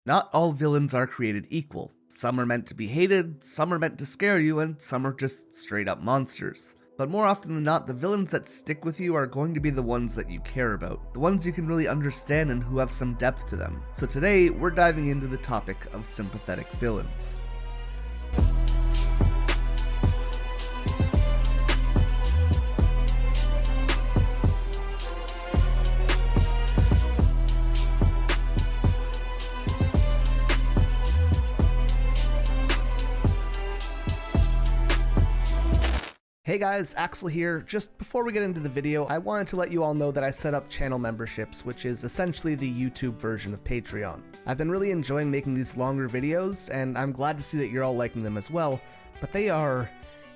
Not all villains are created equal. Some are meant to be hated, some are meant to scare you, and some are just straight up monsters. But more often than not, the villains that stick with you are going to be the ones that you care about, the ones you can really understand and who have some depth to them. So today, we're diving into the topic of sympathetic villains. Hey guys, Axel here. Just before we get into the video, I wanted to let you all know that I set up channel memberships, which is essentially the YouTube version of Patreon. I've been really enjoying making these longer videos, and I'm glad to see that you're all liking them as well, but they are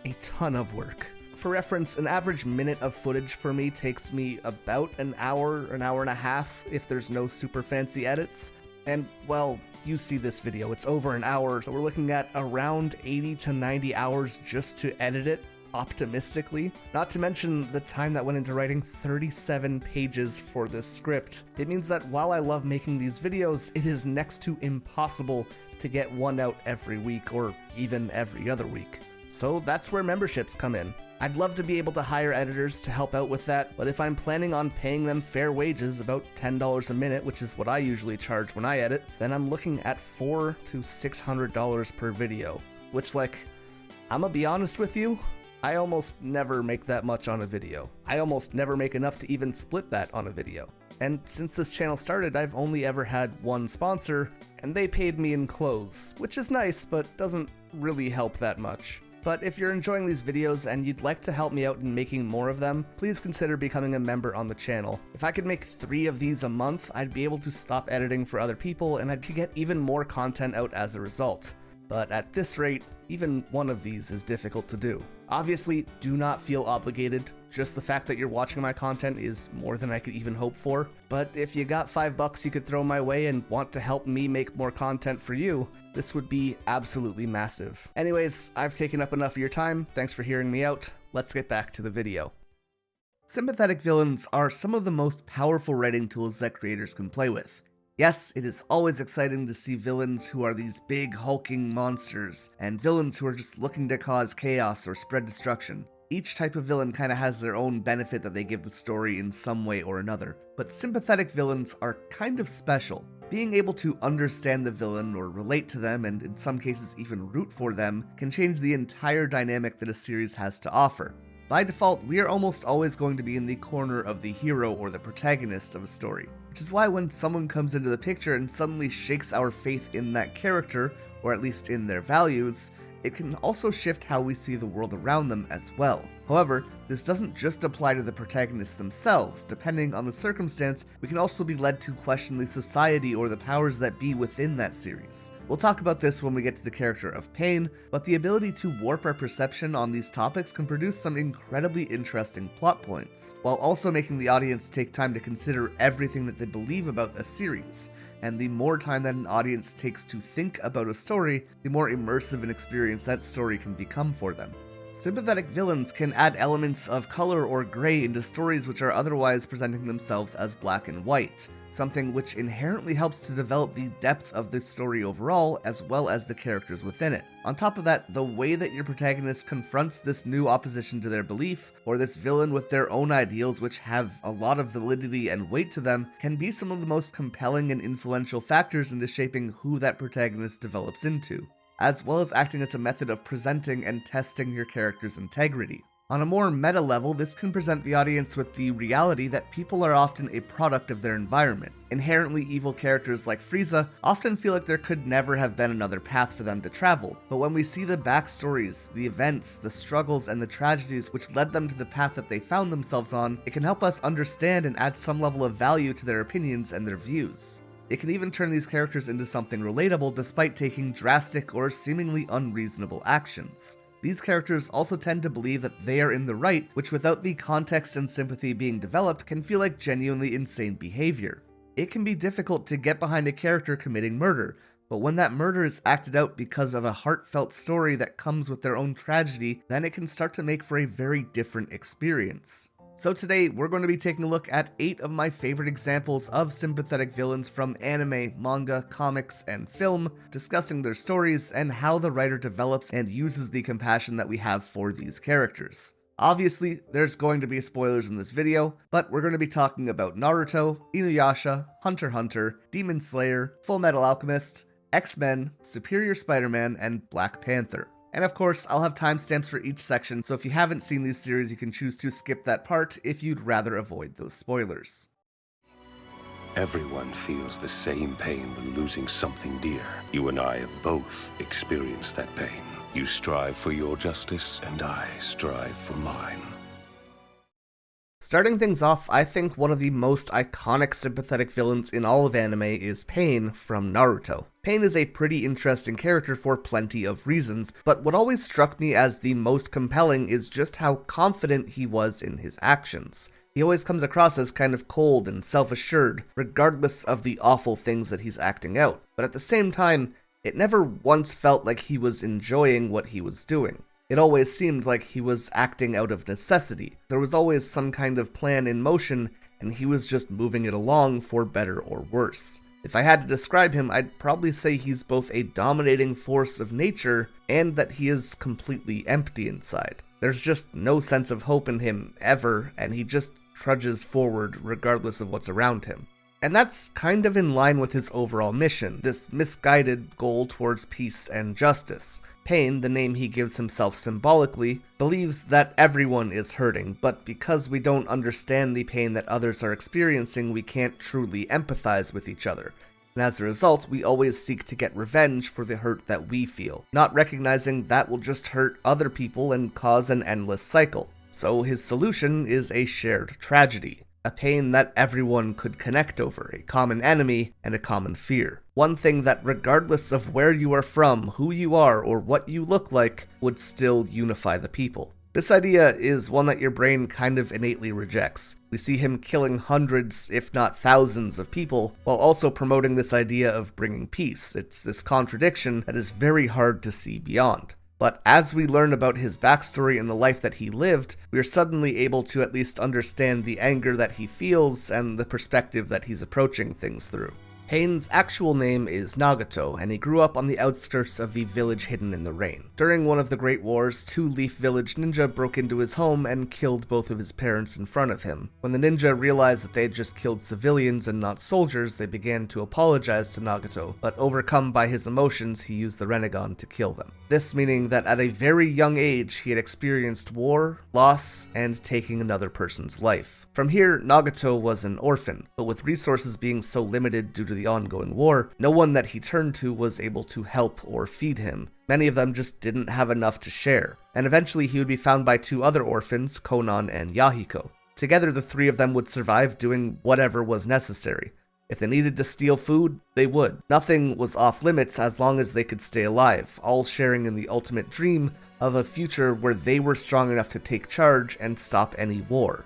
a ton of work. For reference, an average minute of footage for me takes me about an hour and a half if there's no super fancy edits. And, well, you see this video, it's over an hour, so we're looking at around 80 to 90 hours just to edit it. Optimistically, not to mention the time that went into writing 37 pages for this script. It means that while I love making these videos, it is next to impossible to get one out every week or even every other week. So that's where memberships come in. I'd love to be able to hire editors to help out with that, but if I'm planning on paying them fair wages, about $10 a minute, which is what I usually charge when I edit, then I'm looking at $400 to $600 per video, which, like, I'm gonna be honest with you, I almost never make that much on a video. I almost never make enough to even split that on a video. And since this channel started, I've only ever had one sponsor, and they paid me in clothes, which is nice, but doesn't really help that much. But if you're enjoying these videos and you'd like to help me out in making more of them, please consider becoming a member on the channel. If I could make 3 of these a month, I'd be able to stop editing for other people, and I could get even more content out as a result. But at this rate, even one of these is difficult to do. Obviously, do not feel obligated. Just the fact that you're watching my content is more than I could even hope for. But if you got $5 you could throw my way and want to help me make more content for you, this would be absolutely massive. Anyways, I've taken up enough of your time. Thanks for hearing me out. Let's get back to the video. Sympathetic villains are some of the most powerful writing tools that creators can play with. Yes, it is always exciting to see villains who are these big hulking monsters, and villains who are just looking to cause chaos or spread destruction. Each type of villain kind of has their own benefit that they give the story in some way or another, but sympathetic villains are kind of special. Being able to understand the villain or relate to them, and in some cases even root for them, can change the entire dynamic that a series has to offer. By default, we are almost always going to be in the corner of the hero or the protagonist of a story, which is why when someone comes into the picture and suddenly shakes our faith in that character, or at least in their values, it can also shift how we see the world around them as well. However, this doesn't just apply to the protagonists themselves. Depending on the circumstance, we can also be led to question the society or the powers that be within that series. We'll talk about this when we get to the character of Pain, but the ability to warp our perception on these topics can produce some incredibly interesting plot points, while also making the audience take time to consider everything that they believe about a series. And the more time that an audience takes to think about a story, the more immersive an experience that story can become for them. Sympathetic villains can add elements of color or gray into stories which are otherwise presenting themselves as black and white, something which inherently helps to develop the depth of the story overall, as well as the characters within it. On top of that, the way that your protagonist confronts this new opposition to their belief, or this villain with their own ideals which have a lot of validity and weight to them, can be some of the most compelling and influential factors into shaping who that protagonist develops into, as well as acting as a method of presenting and testing your character's integrity. On a more meta level, this can present the audience with the reality that people are often a product of their environment. Inherently evil characters like Frieza often feel like there could never have been another path for them to travel, but when we see the backstories, the events, the struggles, and the tragedies which led them to the path that they found themselves on, it can help us understand and add some level of value to their opinions and their views. It can even turn these characters into something relatable despite taking drastic or seemingly unreasonable actions. These characters also tend to believe that they are in the right, which without the context and sympathy being developed can feel like genuinely insane behavior. It can be difficult to get behind a character committing murder, but when that murder is acted out because of a heartfelt story that comes with their own tragedy, then it can start to make for a very different experience. So today, we're going to be taking a look at 8 of my favorite examples of sympathetic villains from anime, manga, comics, and film, discussing their stories and how the writer develops and uses the compassion that we have for these characters. Obviously, there's going to be spoilers in this video, but we're going to be talking about Naruto, Inuyasha, Hunter x Hunter, Demon Slayer, Fullmetal Alchemist, X-Men, Superior Spider-Man, and Black Panther. And of course, I'll have timestamps for each section, so if you haven't seen these series, you can choose to skip that part if you'd rather avoid those spoilers. Everyone feels the same pain when losing something dear. You and I have both experienced that pain. You strive for your justice, and I strive for mine. Starting things off, I think one of the most iconic sympathetic villains in all of anime is Pain from Naruto. Pain is a pretty interesting character for plenty of reasons, but what always struck me as the most compelling is just how confident he was in his actions. He always comes across as kind of cold and self-assured, regardless of the awful things that he's acting out. But at the same time, it never once felt like he was enjoying what he was doing. It always seemed like he was acting out of necessity. There was always some kind of plan in motion, and he was just moving it along for better or worse. If I had to describe him, I'd probably say he's both a dominating force of nature, and that he is completely empty inside. There's just no sense of hope in him, ever, and he just trudges forward regardless of what's around him. And that's kind of in line with his overall mission, this misguided goal towards peace and justice. Pain, the name he gives himself symbolically, believes that everyone is hurting, but because we don't understand the pain that others are experiencing, we can't truly empathize with each other. And as a result, we always seek to get revenge for the hurt that we feel, not recognizing that will just hurt other people and cause an endless cycle. So his solution is a shared tragedy. A pain that everyone could connect over, a common enemy, and a common fear. One thing that, regardless of where you are from, who you are, or what you look like, would still unify the people. This idea is one that your brain kind of innately rejects. We see him killing hundreds, if not thousands, of people, while also promoting this idea of bringing peace. It's this contradiction that is very hard to see beyond. But as we learn about his backstory and the life that he lived, we are suddenly able to at least understand the anger that he feels and the perspective that he's approaching things through. Pain's actual name is Nagato, and he grew up on the outskirts of the village hidden in the rain. During one of the Great Wars, 2 Leaf Village ninja broke into his home and killed both of his parents in front of him. When the ninja realized that they had just killed civilians and not soldiers, they began to apologize to Nagato, but overcome by his emotions, he used the Rinnegan to kill them. This meaning that at a very young age, he had experienced war, loss, and taking another person's life. From here, Nagato was an orphan, but with resources being so limited due to the ongoing war, no one that he turned to was able to help or feed him. Many of them just didn't have enough to share, and eventually he would be found by 2 other orphans, Konan and Yahiko. Together, the 3 of them would survive doing whatever was necessary. If they needed to steal food, they would. Nothing was off limits as long as they could stay alive, all sharing in the ultimate dream of a future where they were strong enough to take charge and stop any war.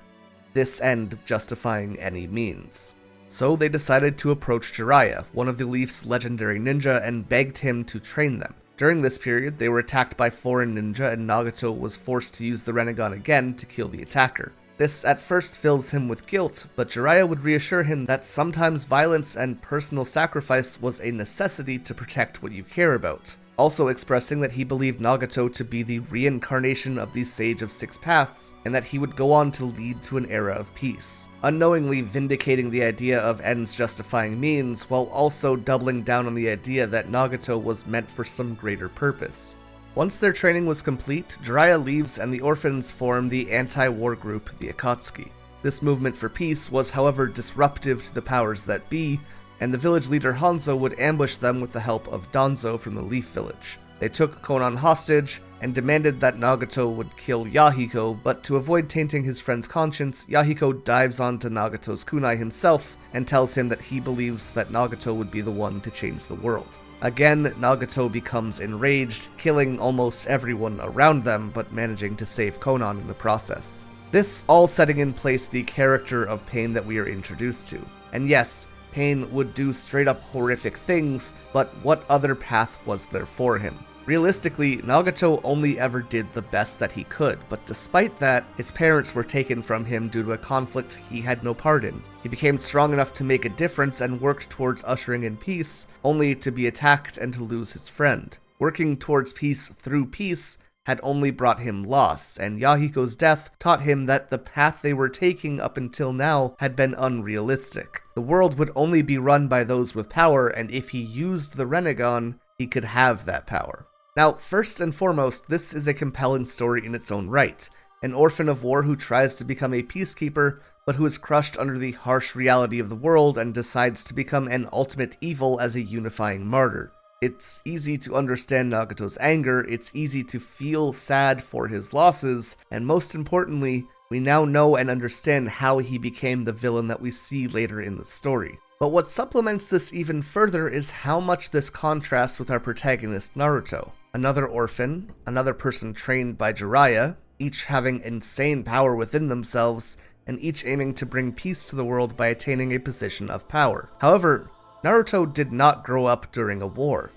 This end justifying any means. So they decided to approach Jiraiya, one of the Leaf's legendary ninja, and begged him to train them. During this period, they were attacked by foreign ninja and Nagato was forced to use the Rinnegan again to kill the attacker. This at first fills him with guilt, but Jiraiya would reassure him that sometimes violence and personal sacrifice was a necessity to protect what you care about. Also expressing that he believed Nagato to be the reincarnation of the Sage of Six Paths, and that he would go on to lead to an era of peace, unknowingly vindicating the idea of ends justifying means, while also doubling down on the idea that Nagato was meant for some greater purpose. Once their training was complete, Jiraiya leaves and the orphans form the anti-war group, the Akatsuki. This movement for peace was, however, disruptive to the powers that be, and the village leader Hanzo would ambush them with the help of Danzo from the Leaf Village. They took Konan hostage and demanded that Nagato would kill Yahiko, but to avoid tainting his friend's conscience, Yahiko dives onto Nagato's kunai himself and tells him that he believes that Nagato would be the one to change the world. Again, Nagato becomes enraged, killing almost everyone around them, but managing to save Konan in the process. This all setting in place the character of Pain that we are introduced to. And yes, Pain would do straight up horrific things, but what other path was there for him? Realistically, Nagato only ever did the best that he could, but despite that, his parents were taken from him due to a conflict he had no part in. He became strong enough to make a difference and worked towards ushering in peace, only to be attacked and to lose his friend. Working towards peace through peace had only brought him loss, and Yahiko's death taught him that the path they were taking up until now had been unrealistic. The world would only be run by those with power, and if he used the Renegon, he could have that power. Now, first and foremost, this is a compelling story in its own right. An orphan of war who tries to become a peacekeeper, but who is crushed under the harsh reality of the world and decides to become an ultimate evil as a unifying martyr. It's easy to understand Nagato's anger, it's easy to feel sad for his losses, and most importantly, we now know and understand how he became the villain that we see later in the story. But what supplements this even further is how much this contrasts with our protagonist Naruto. Another orphan, another person trained by Jiraiya, each having insane power within themselves, and each aiming to bring peace to the world by attaining a position of power. However, Naruto did not grow up during a war.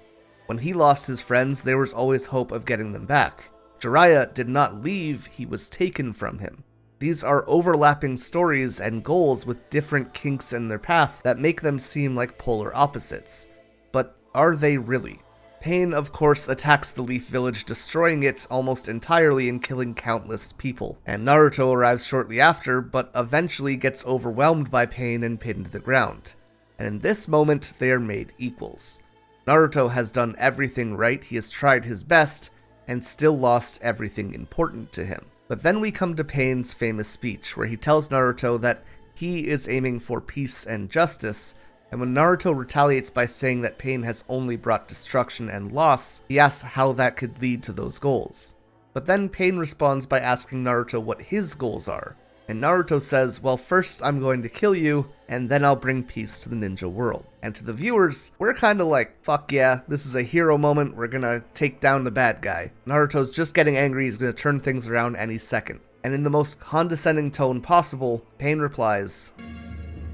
When he lost his friends, there was always hope of getting them back. Jiraiya did not leave, he was taken from him. These are overlapping stories and goals with different kinks in their path that make them seem like polar opposites. But are they really? Pain, of course, attacks the Leaf Village, destroying it almost entirely and killing countless people. And Naruto arrives shortly after, but eventually gets overwhelmed by Pain and pinned to the ground. And in this moment, they are made equals. Naruto has done everything right, he has tried his best, and still lost everything important to him. But then we come to Pain's famous speech, where he tells Naruto that he is aiming for peace and justice, and when Naruto retaliates by saying that Pain has only brought destruction and loss, he asks how that could lead to those goals. But then Pain responds by asking Naruto what his goals are, and Naruto says, well, first I'm going to kill you, and then I'll bring peace to the ninja world. And to the viewers, we're kinda like, fuck yeah, this is a hero moment, we're gonna take down the bad guy. Naruto's just getting angry, he's gonna turn things around any second. And in the most condescending tone possible, Pain replies,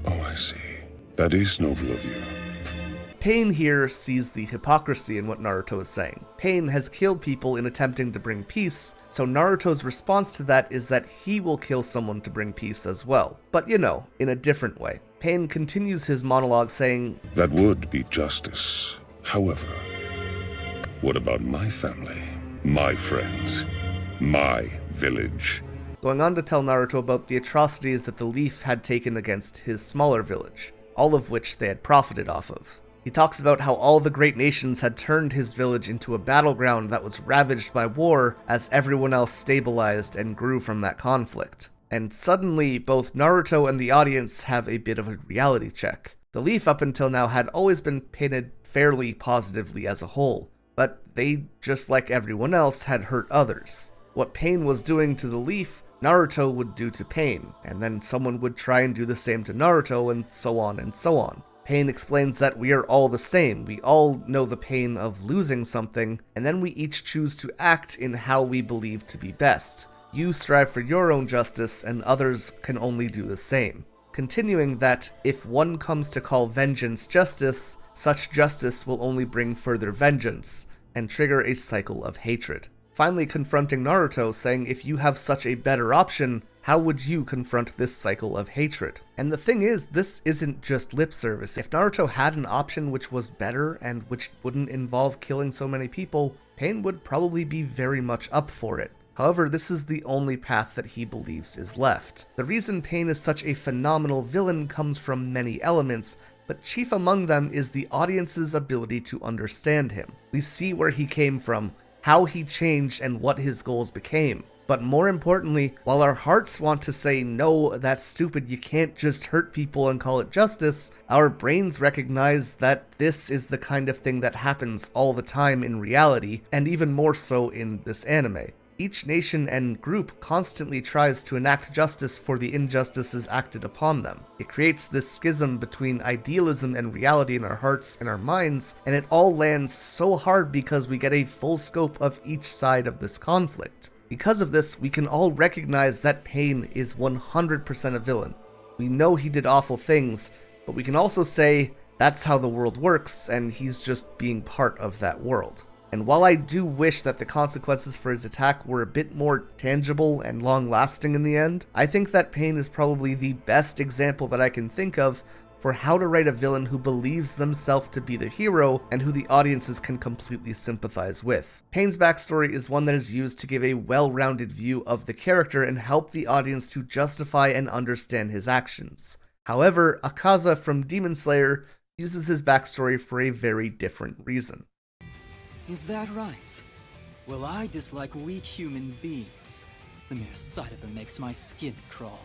Oh, I see. That is noble of you. Pain here sees the hypocrisy in what Naruto is saying. Pain has killed people in attempting to bring peace, so Naruto's response to that is that he will kill someone to bring peace as well. But you know, in a different way. Pain continues his monologue saying, That would be justice. However, what about my family, my friends, my village? Going on to tell Naruto about the atrocities that the Leaf had taken against his smaller village, all of which they had profited off of. He talks about how all the great nations had turned his village into a battleground that was ravaged by war as everyone else stabilized and grew from that conflict. And suddenly, both Naruto and the audience have a bit of a reality check. The Leaf up until now had always been painted fairly positively as a whole, but they, just like everyone else, had hurt others. What Pain was doing to the Leaf, Naruto would do to Pain, and then someone would try and do the same to Naruto, and so on and so on. Pain explains that we are all the same, we all know the pain of losing something, and then we each choose to act in how we believe to be best. You strive for your own justice, and others can only do the same. Continuing that, if one comes to call vengeance justice, such justice will only bring further vengeance, and trigger a cycle of hatred. Finally confronting Naruto, saying if you have such a better option, how would you confront this cycle of hatred? And the thing is, this isn't just lip service. If Naruto had an option which was better and which wouldn't involve killing so many people, Pain would probably be very much up for it. However, this is the only path that he believes is left. The reason Pain is such a phenomenal villain comes from many elements, but chief among them is the audience's ability to understand him. We see where he came from, how he changed, and what his goals became. But more importantly, while our hearts want to say, no, that's stupid, you can't just hurt people and call it justice, our brains recognize that this is the kind of thing that happens all the time in reality, and even more so in this anime. Each nation and group constantly tries to enact justice for the injustices acted upon them. It creates this schism between idealism and reality in our hearts and our minds, and it all lands so hard because we get a full scope of each side of this conflict. Because of this, we can all recognize that Pain is 100% a villain. We know he did awful things, but we can also say that's how the world works, and he's just being part of that world. And while I do wish that the consequences for his attack were a bit more tangible and long-lasting in the end, I think that Pain is probably the best example that I can think of for how to write a villain who believes themselves to be the hero and who the audiences can completely sympathize with. Pain's backstory is one that is used to give a well-rounded view of the character and help the audience to justify and understand his actions. However, Akaza from Demon Slayer uses his backstory for a very different reason. Is that right? Well, I dislike weak human beings. The mere sight of them makes my skin crawl.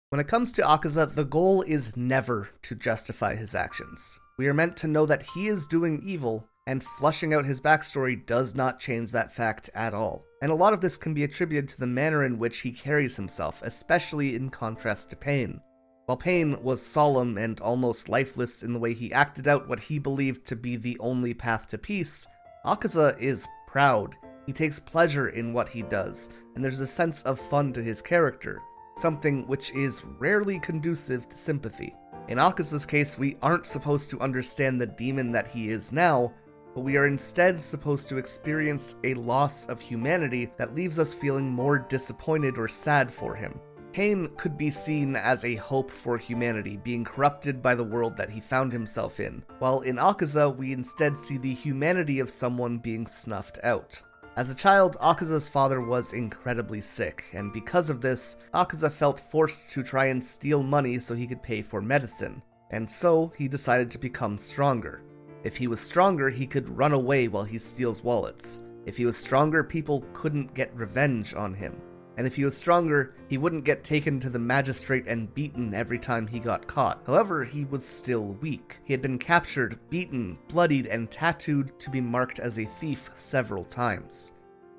When it comes to Akaza, the goal is never to justify his actions. We are meant to know that he is doing evil, and flushing out his backstory does not change that fact at all. And a lot of this can be attributed to the manner in which he carries himself, especially in contrast to Pain. While Pain was solemn and almost lifeless in the way he acted out what he believed to be the only path to peace, Akaza is proud. He takes pleasure in what he does, and there's a sense of fun to his character, something which is rarely conducive to sympathy. In Akaza's case, we aren't supposed to understand the demon that he is now, but we are instead supposed to experience a loss of humanity that leaves us feeling more disappointed or sad for him. Pain could be seen as a hope for humanity being corrupted by the world that he found himself in, while in Akaza we instead see the humanity of someone being snuffed out. As a child, Akaza's father was incredibly sick, and because of this, Akaza felt forced to try and steal money so he could pay for medicine, and so he decided to become stronger. If he was stronger, he could run away while he steals wallets. If he was stronger, people couldn't get revenge on him. And if he was stronger, he wouldn't get taken to the magistrate and beaten every time he got caught. However, he was still weak. He had been captured, beaten, bloodied, and tattooed to be marked as a thief several times.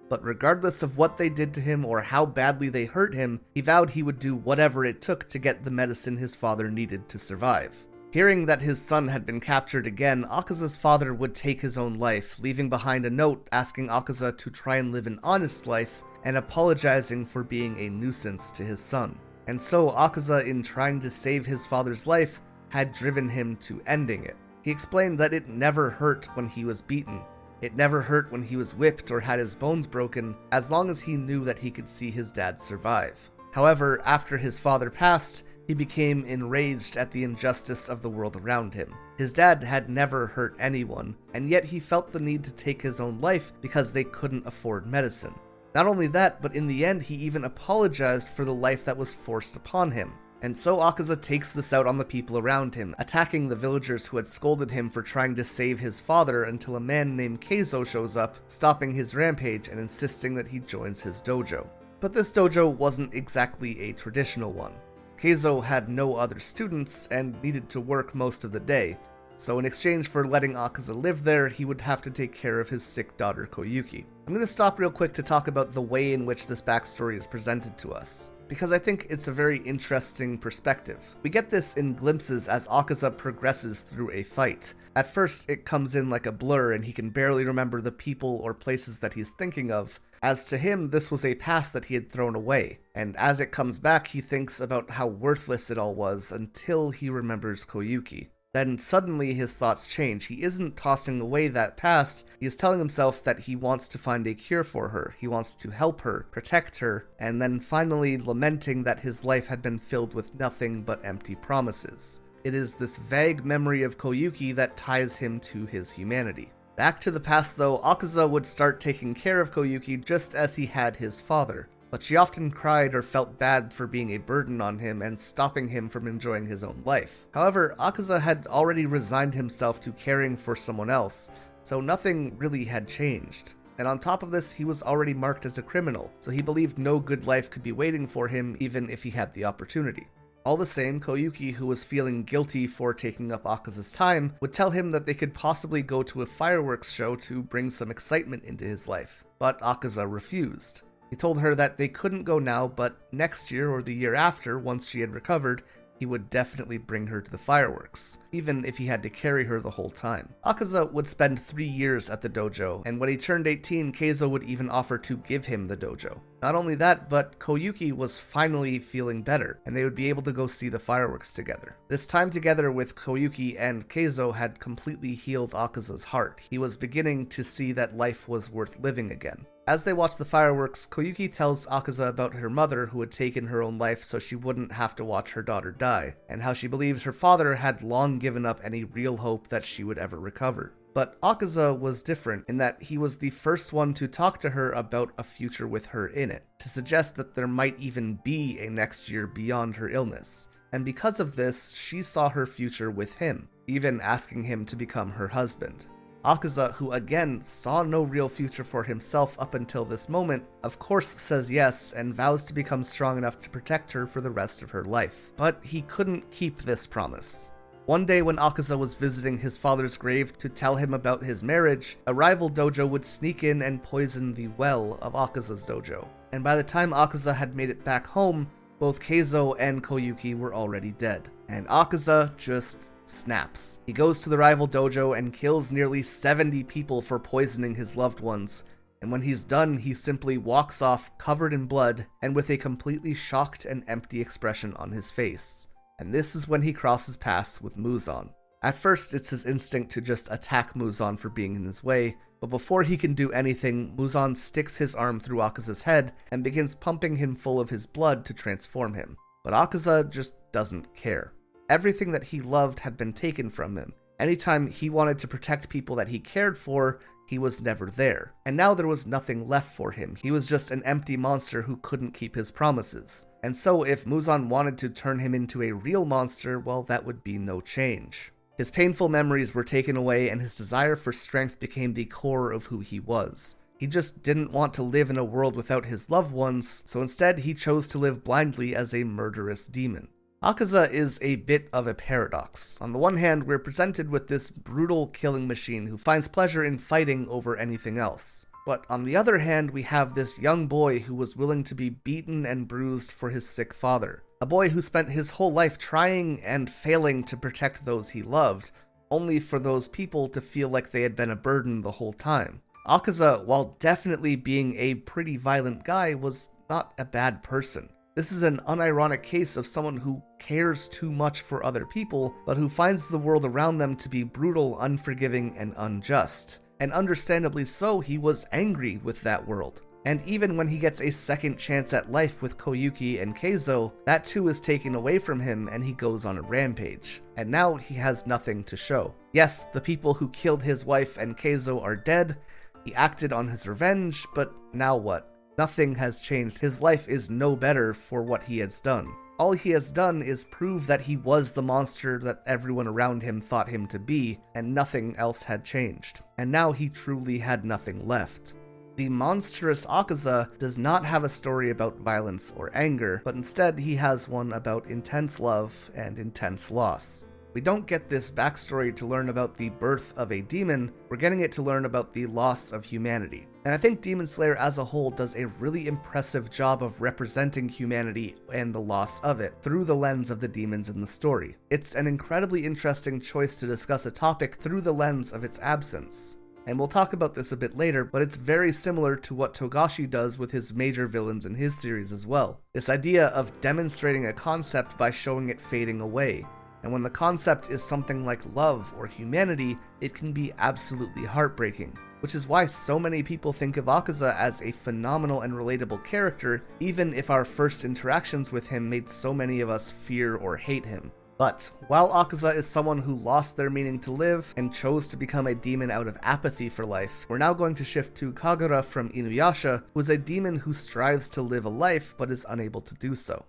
But regardless of what they did to him or how badly they hurt him, he vowed he would do whatever it took to get the medicine his father needed to survive. Hearing that his son had been captured again, Akaza's father would take his own life, leaving behind a note asking Akaza to try and live an honest life, and apologizing for being a nuisance to his son. And so Akaza, in trying to save his father's life, had driven him to ending it. He explained that it never hurt when he was beaten. It never hurt when he was whipped or had his bones broken, as long as he knew that he could see his dad survive. However, after his father passed, he became enraged at the injustice of the world around him. His dad had never hurt anyone, and yet he felt the need to take his own life because they couldn't afford medicine. Not only that, but in the end he even apologized for the life that was forced upon him. And so Akaza takes this out on the people around him, attacking the villagers who had scolded him for trying to save his father until a man named Keizo shows up, stopping his rampage and insisting that he joins his dojo. But this dojo wasn't exactly a traditional one. Keizo had no other students and needed to work most of the day, so in exchange for letting Akaza live there, he would have to take care of his sick daughter Koyuki. I'm going to stop real quick to talk about the way in which this backstory is presented to us, because I think it's a very interesting perspective. We get this in glimpses as Akaza progresses through a fight. At first, it comes in like a blur and he can barely remember the people or places that he's thinking of, as to him, this was a past that he had thrown away, and as it comes back, he thinks about how worthless it all was until he remembers Koyuki. Then suddenly his thoughts change. He isn't tossing away that past, he is telling himself that he wants to find a cure for her, he wants to help her, protect her, and then finally lamenting that his life had been filled with nothing but empty promises. It is this vague memory of Koyuki that ties him to his humanity. Back to the past though, Akaza would start taking care of Koyuki just as he had his father, but she often cried or felt bad for being a burden on him and stopping him from enjoying his own life. However, Akaza had already resigned himself to caring for someone else, so nothing really had changed. And on top of this, he was already marked as a criminal, so he believed no good life could be waiting for him even if he had the opportunity. All the same, Koyuki, who was feeling guilty for taking up Akaza's time, would tell him that they could possibly go to a fireworks show to bring some excitement into his life, but Akaza refused. He told her that they couldn't go now, but next year or the year after, once she had recovered, he would definitely bring her to the fireworks, even if he had to carry her the whole time. Akaza would spend 3 years at the dojo, and when he turned 18, Keizo would even offer to give him the dojo. Not only that, but Koyuki was finally feeling better, and they would be able to go see the fireworks together. This time together with Koyuki and Keizo had completely healed Akaza's heart. He was beginning to see that life was worth living again. As they watch the fireworks, Koyuki tells Akaza about her mother who had taken her own life so she wouldn't have to watch her daughter die, and how she believes her father had long given up any real hope that she would ever recover. But Akaza was different in that he was the first one to talk to her about a future with her in it, to suggest that there might even be a next year beyond her illness. And because of this, she saw her future with him, even asking him to become her husband. Akaza, who again saw no real future for himself up until this moment, of course says yes and vows to become strong enough to protect her for the rest of her life. But he couldn't keep this promise. One day when Akaza was visiting his father's grave to tell him about his marriage, a rival dojo would sneak in and poison the well of Akaza's dojo. And by the time Akaza had made it back home, both Keizo and Koyuki were already dead. And Akaza just snaps. He goes to the rival dojo and kills nearly 70 people for poisoning his loved ones, and when he's done, he simply walks off covered in blood and with a completely shocked and empty expression on his face. And this is when he crosses paths with Muzan. At first, it's his instinct to just attack Muzan for being in his way, but before he can do anything, Muzan sticks his arm through Akaza's head and begins pumping him full of his blood to transform him. But Akaza just doesn't care. Everything that he loved had been taken from him. Anytime he wanted to protect people that he cared for, he was never there. And now there was nothing left for him. He was just an empty monster who couldn't keep his promises. And so if Muzan wanted to turn him into a real monster, well, that would be no change. His painful memories were taken away and his desire for strength became the core of who he was. He just didn't want to live in a world without his loved ones, so instead he chose to live blindly as a murderous demon. Akaza is a bit of a paradox. On the one hand, we're presented with this brutal killing machine who finds pleasure in fighting over anything else. But on the other hand, we have this young boy who was willing to be beaten and bruised for his sick father. A boy who spent his whole life trying and failing to protect those he loved, only for those people to feel like they had been a burden the whole time. Akaza, while definitely being a pretty violent guy, was not a bad person. This is an unironic case of someone who cares too much for other people, but who finds the world around them to be brutal, unforgiving, and unjust. And understandably so, he was angry with that world. And even when he gets a second chance at life with Koyuki and Keizo, that too is taken away from him and he goes on a rampage. And now he has nothing to show. Yes, the people who killed his wife and Keizo are dead. He acted on his revenge, but now what? Nothing has changed. His life is no better for what he has done. All he has done is prove that he was the monster that everyone around him thought him to be, and nothing else had changed. And now he truly had nothing left. The monstrous Akaza does not have a story about violence or anger, but instead he has one about intense love and intense loss. We don't get this backstory to learn about the birth of a demon, we're getting it to learn about the loss of humanity. And I think Demon Slayer as a whole does a really impressive job of representing humanity and the loss of it through the lens of the demons in the story. It's an incredibly interesting choice to discuss a topic through the lens of its absence. And we'll talk about this a bit later, but it's very similar to what Togashi does with his major villains in his series as well. This idea of demonstrating a concept by showing it fading away. And when the concept is something like love or humanity, it can be absolutely heartbreaking. Which is why so many people think of Akaza as a phenomenal and relatable character, even if our first interactions with him made so many of us fear or hate him. But while Akaza is someone who lost their meaning to live and chose to become a demon out of apathy for life, we're now going to shift to Kagura from Inuyasha, who is a demon who strives to live a life but is unable to do so.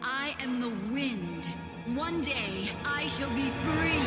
I am the wind. One day, I shall be free.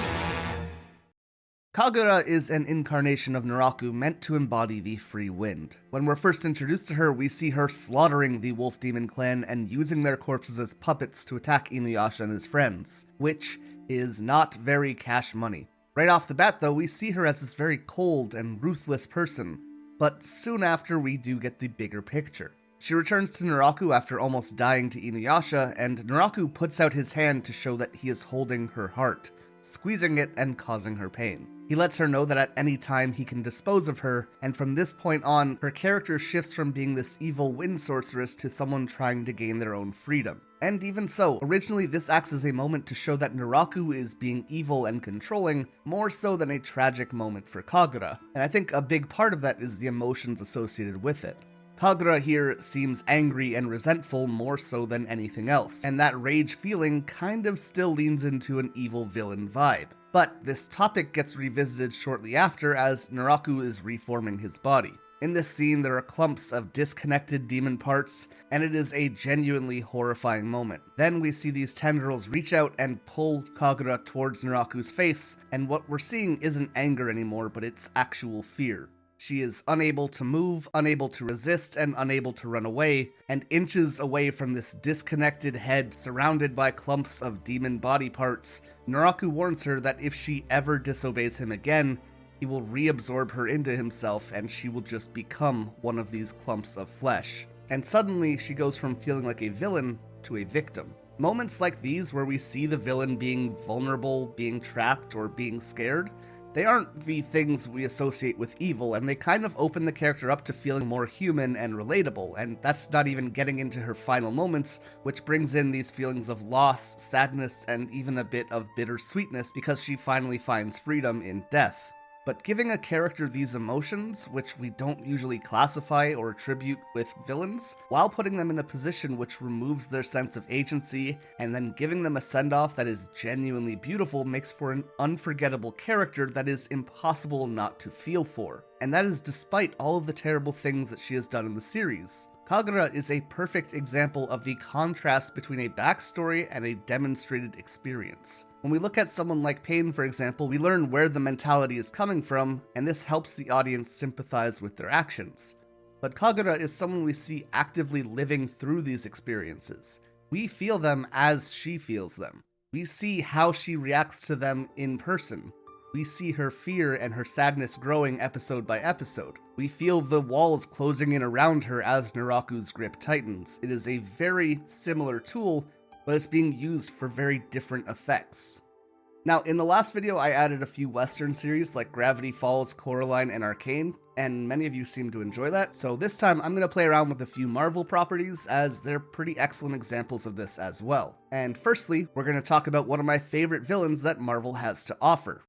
Kagura is an incarnation of Naraku meant to embody the free wind. When we're first introduced to her, we see her slaughtering the Wolf Demon clan and using their corpses as puppets to attack Inuyasha and his friends, which is not very cash money. Right off the bat though, we see her as this very cold and ruthless person, but soon after we do get the bigger picture. She returns to Naraku after almost dying to Inuyasha, and Naraku puts out his hand to show that he is holding her heart, squeezing it and causing her pain. He lets her know that at any time he can dispose of her, and from this point on, her character shifts from being this evil wind sorceress to someone trying to gain their own freedom. And even so, originally this acts as a moment to show that Naraku is being evil and controlling, more so than a tragic moment for Kagura, and I think a big part of that is the emotions associated with it. Kagura here seems angry and resentful more so than anything else, and that rage feeling kind of still leans into an evil villain vibe. But this topic gets revisited shortly after as Naraku is reforming his body. In this scene, there are clumps of disconnected demon parts, and it is a genuinely horrifying moment. Then we see these tendrils reach out and pull Kagura towards Naraku's face, and what we're seeing isn't anger anymore, but it's actual fear. She is unable to move, unable to resist, and unable to run away, and inches away from this disconnected head surrounded by clumps of demon body parts. Naraku warns her that if she ever disobeys him again, he will reabsorb her into himself and she will just become one of these clumps of flesh. And suddenly, she goes from feeling like a villain to a victim. Moments like these where we see the villain being vulnerable, being trapped, or being scared, they aren't the things we associate with evil, and they kind of open the character up to feeling more human and relatable, and that's not even getting into her final moments, which brings in these feelings of loss, sadness, and even a bit of bittersweetness because she finally finds freedom in death. But giving a character these emotions, which we don't usually classify or attribute with villains, while putting them in a position which removes their sense of agency, and then giving them a send-off that is genuinely beautiful makes for an unforgettable character that is impossible not to feel for. And that is despite all of the terrible things that she has done in the series. Kagura is a perfect example of the contrast between a backstory and a demonstrated experience. When we look at someone like Pain, for example, we learn where the mentality is coming from, and this helps the audience sympathize with their actions. But Kagura is someone we see actively living through these experiences. We feel them as she feels them. We see how she reacts to them in person. We see her fear and her sadness growing episode by episode. We feel the walls closing in around her as Naraku's grip tightens. It is a very similar tool, but it's being used for very different effects. Now, in the last video, I added a few Western series like Gravity Falls, Coraline, and Arcane, and many of you seem to enjoy that, so this time I'm going to play around with a few Marvel properties, as they're pretty excellent examples of this as well. And firstly, we're going to talk about one of my favorite villains that Marvel has to offer.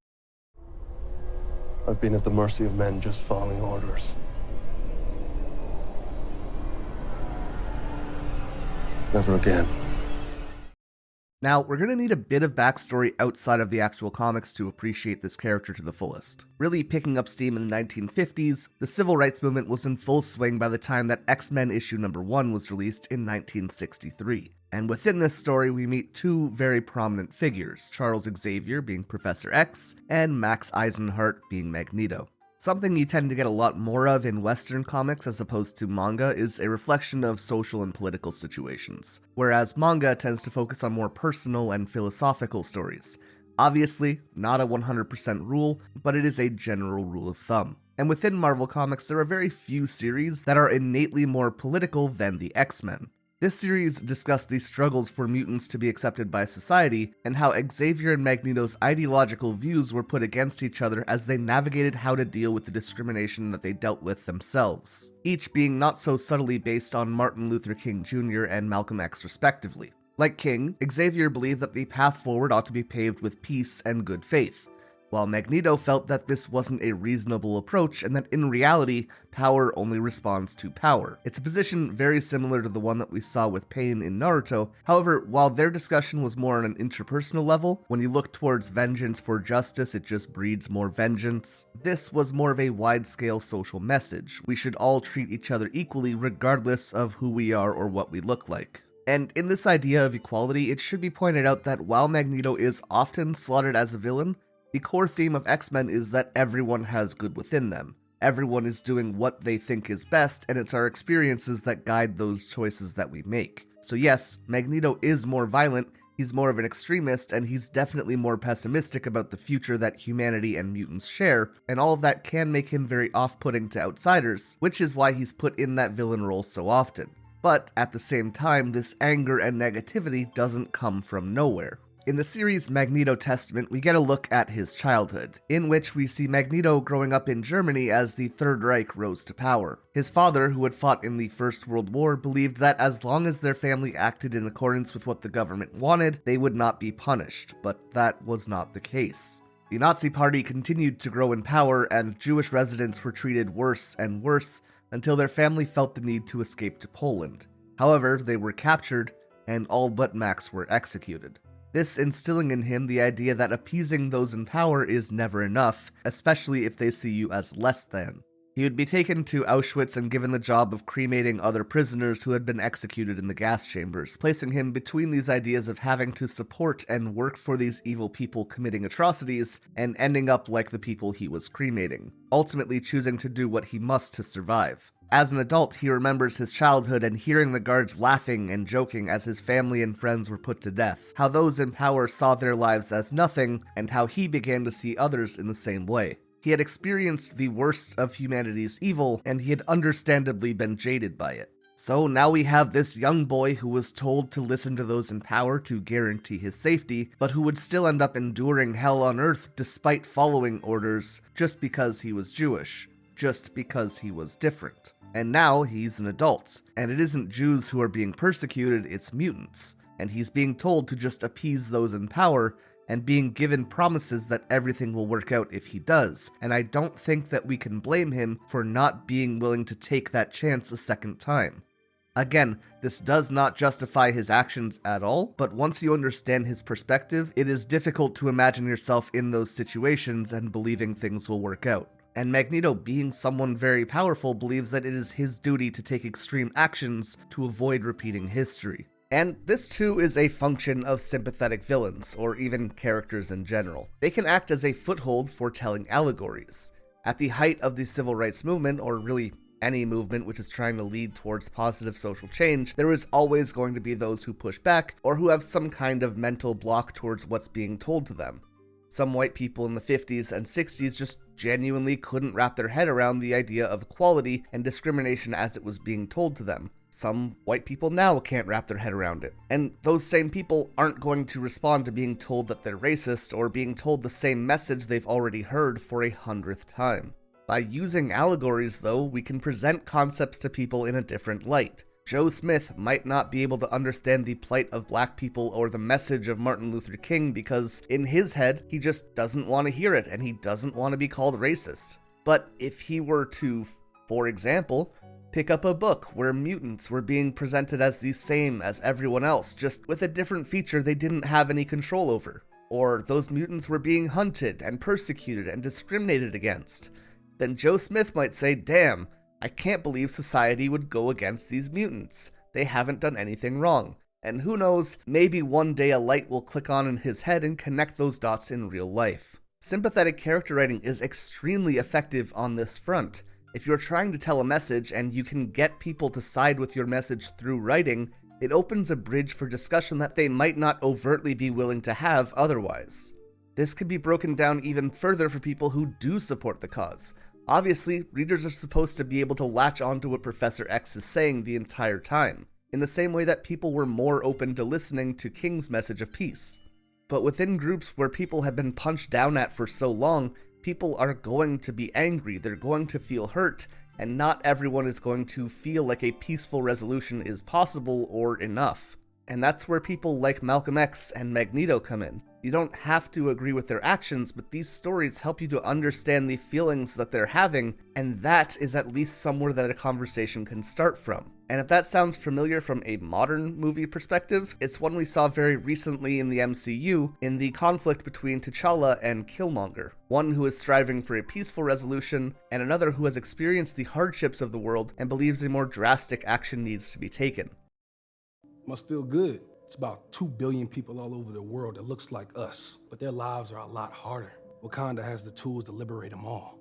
I've been at the mercy of men just following orders. Never again. Now, we're going to need a bit of backstory outside of the actual comics to appreciate this character to the fullest. Really picking up steam in the 1950s, the civil rights movement was in full swing by the time that X-Men issue number 1 was released in 1963. And within this story, we meet two very prominent figures, Charles Xavier being Professor X, and Max Eisenhart being Magneto. Something you tend to get a lot more of in Western comics as opposed to manga is a reflection of social and political situations, whereas manga tends to focus on more personal and philosophical stories. Obviously, not a 100% rule, but it is a general rule of thumb. And within Marvel Comics, there are very few series that are innately more political than the X-Men. This series discussed the struggles for mutants to be accepted by society, and how Xavier and Magneto's ideological views were put against each other as they navigated how to deal with the discrimination that they dealt with themselves, each being not so subtly based on Martin Luther King Jr. and Malcolm X respectively. Like King, Xavier believed that the path forward ought to be paved with peace and good faith, while Magneto felt that this wasn't a reasonable approach and that in reality, power only responds to power. It's a position very similar to the one that we saw with Pain in Naruto. However, while their discussion was more on an interpersonal level, when you look towards vengeance for justice, it just breeds more vengeance. This was more of a wide-scale social message. We should all treat each other equally regardless of who we are or what we look like. And in this idea of equality, it should be pointed out that while Magneto is often slaughtered as a villain, the core theme of X-Men is that everyone has good within them. Everyone is doing what they think is best, and it's our experiences that guide those choices that we make. So yes, Magneto is more violent, he's more of an extremist, and he's definitely more pessimistic about the future that humanity and mutants share, and all of that can make him very off-putting to outsiders, which is why he's put in that villain role so often. But at the same time, this anger and negativity doesn't come from nowhere. In the series Magneto Testament, we get a look at his childhood, in which we see Magneto growing up in Germany as the Third Reich rose to power. His father, who had fought in the First World War, believed that as long as their family acted in accordance with what the government wanted, they would not be punished, but that was not the case. The Nazi Party continued to grow in power, and Jewish residents were treated worse and worse until their family felt the need to escape to Poland. However, they were captured, and all but Max were executed. This instilling in him the idea that appeasing those in power is never enough, especially if they see you as less than. He would be taken to Auschwitz and given the job of cremating other prisoners who had been executed in the gas chambers, placing him between these ideas of having to support and work for these evil people committing atrocities, and ending up like the people he was cremating, ultimately choosing to do what he must to survive. As an adult, he remembers his childhood and hearing the guards laughing and joking as his family and friends were put to death, how those in power saw their lives as nothing, and how he began to see others in the same way. He had experienced the worst of humanity's evil, and he had understandably been jaded by it. So now we have this young boy who was told to listen to those in power to guarantee his safety, but who would still end up enduring hell on earth despite following orders just because he was Jewish, just because he was different. And now he's an adult, and it isn't Jews who are being persecuted, it's mutants, and he's being told to just appease those in power, and being given promises that everything will work out if he does, and I don't think that we can blame him for not being willing to take that chance a second time. Again, this does not justify his actions at all, but once you understand his perspective, it is difficult to imagine yourself in those situations and believing things will work out. And Magneto, being someone very powerful, believes that it is his duty to take extreme actions to avoid repeating history. And this too is a function of sympathetic villains, or even characters in general. They can act as a foothold for telling allegories. At the height of the civil rights movement, or really any movement which is trying to lead towards positive social change, there is always going to be those who push back, or who have some kind of mental block towards what's being told to them. Some white people in the 50s and 60s just genuinely couldn't wrap their head around the idea of equality and discrimination as it was being told to them. Some white people now can't wrap their head around it. And those same people aren't going to respond to being told that they're racist or being told the same message they've already heard for a 100th time. By using allegories, though, we can present concepts to people in a different light. Joe Smith might not be able to understand the plight of black people or the message of Martin Luther King because, in his head, he just doesn't want to hear it and he doesn't want to be called racist. But if he were to, for example, pick up a book where mutants were being presented as the same as everyone else, just with a different feature they didn't have any control over, or those mutants were being hunted and persecuted and discriminated against, then Joe Smith might say, damn, I can't believe society would go against these mutants. They haven't done anything wrong. And who knows, maybe one day a light will click on in his head and connect those dots in real life. Sympathetic character writing is extremely effective on this front. If you're trying to tell a message and you can get people to side with your message through writing, it opens a bridge for discussion that they might not overtly be willing to have otherwise. This could be broken down even further for people who do support the cause. Obviously, readers are supposed to be able to latch onto what Professor X is saying the entire time, in the same way that people were more open to listening to King's message of peace. But within groups where people have been punched down at for so long, people are going to be angry, they're going to feel hurt, and not everyone is going to feel like a peaceful resolution is possible or enough. And that's where people like Malcolm X and Magneto come in. You don't have to agree with their actions, but these stories help you to understand the feelings that they're having, and that is at least somewhere that a conversation can start from. And if that sounds familiar from a modern movie perspective, it's one we saw very recently in the MCU in the conflict between T'Challa and Killmonger. One who is striving for a peaceful resolution, and another who has experienced the hardships of the world and believes a more drastic action needs to be taken. Must feel good. It's about 2 billion people all over the world that looks like us, but their lives are a lot harder. Wakanda has the tools to liberate them all.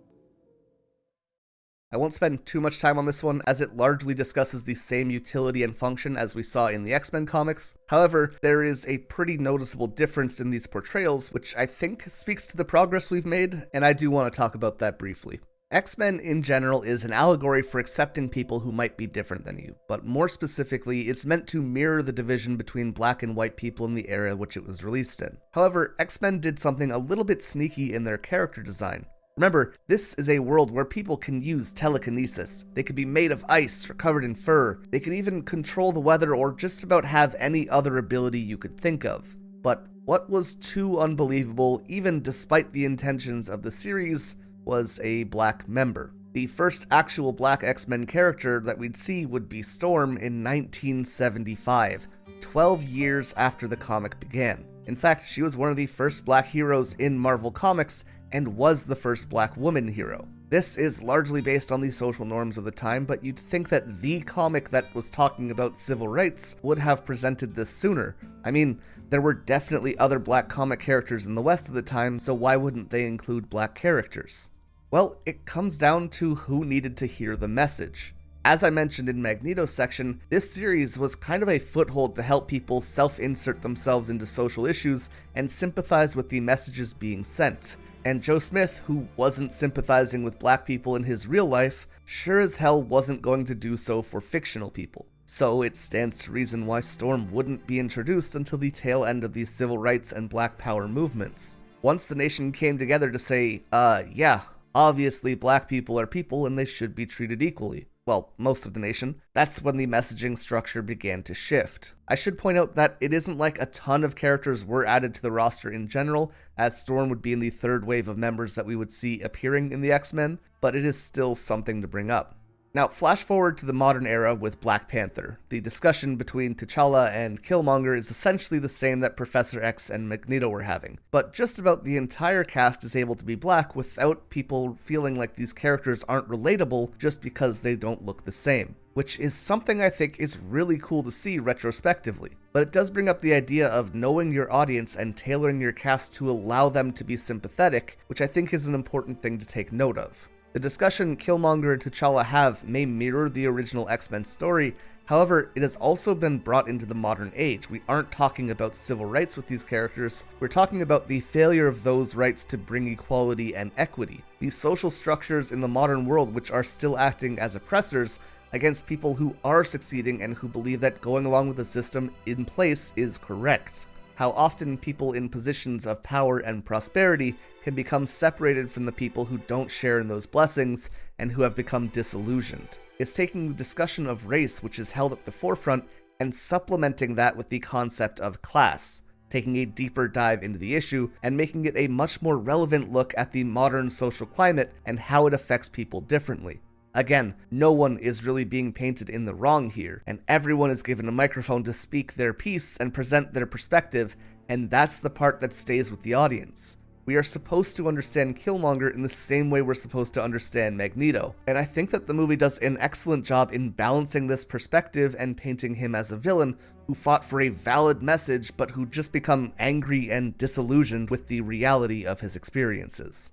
I won't spend too much time on this one, as it largely discusses the same utility and function as we saw in the X-Men comics. However, there is a pretty noticeable difference in these portrayals, which I think speaks to the progress we've made, and I do want to talk about that briefly. X-Men in general is an allegory for accepting people who might be different than you, but more specifically, it's meant to mirror the division between black and white people in the era which it was released in. However, X-Men did something a little bit sneaky in their character design. Remember, this is a world where people can use telekinesis. They could be made of ice or covered in fur. They can even control the weather or just about have any other ability you could think of. But what was too unbelievable, even despite the intentions of the series, was a black member. The first actual black X-Men character that we'd see would be Storm in 1975, 12 years after the comic began. In fact, she was one of the first black heroes in Marvel Comics and was the first black woman hero. This is largely based on the social norms of the time, but you'd think that the comic that was talking about civil rights would have presented this sooner. I mean, there were definitely other black comic characters in the West at the time, so why wouldn't they include black characters? Well, it comes down to who needed to hear the message. As I mentioned in Magneto's section, this series was kind of a foothold to help people self-insert themselves into social issues and sympathize with the messages being sent. And Joe Smith, who wasn't sympathizing with black people in his real life, sure as hell wasn't going to do so for fictional people. So it stands to reason why Storm wouldn't be introduced until the tail end of these civil rights and black power movements. Once the nation came together to say, yeah, obviously black people are people and they should be treated equally. Well, most of the nation. That's when the messaging structure began to shift. I should point out that it isn't like a ton of characters were added to the roster in general, as Storm would be in the third wave of members that we would see appearing in the X-Men, but it is still something to bring up. Now, flash forward to the modern era with Black Panther. The discussion between T'Challa and Killmonger is essentially the same that Professor X and Magneto were having, but just about the entire cast is able to be black without people feeling like these characters aren't relatable just because they don't look the same, which is something I think is really cool to see retrospectively. But it does bring up the idea of knowing your audience and tailoring your cast to allow them to be sympathetic, which I think is an important thing to take note of. The discussion Killmonger and T'Challa have may mirror the original X-Men story, however, it has also been brought into the modern age. We aren't talking about civil rights with these characters, we're talking about the failure of those rights to bring equality and equity. These social structures in the modern world which are still acting as oppressors against people who are succeeding and who believe that going along with the system in place is correct. How often people in positions of power and prosperity can become separated from the people who don't share in those blessings and who have become disillusioned. It's taking the discussion of race, which is held at the forefront, and supplementing that with the concept of class, taking a deeper dive into the issue and making it a much more relevant look at the modern social climate and how it affects people differently. Again, no one is really being painted in the wrong here, and everyone is given a microphone to speak their piece and present their perspective, and that's the part that stays with the audience. We are supposed to understand Killmonger in the same way we're supposed to understand Magneto, and I think that the movie does an excellent job in balancing this perspective and painting him as a villain who fought for a valid message but who just become angry and disillusioned with the reality of his experiences.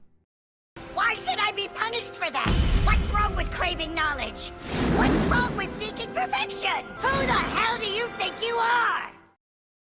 Why should I be punished for that? What's wrong with craving knowledge? What's wrong with seeking perfection? Who the hell do you think you are?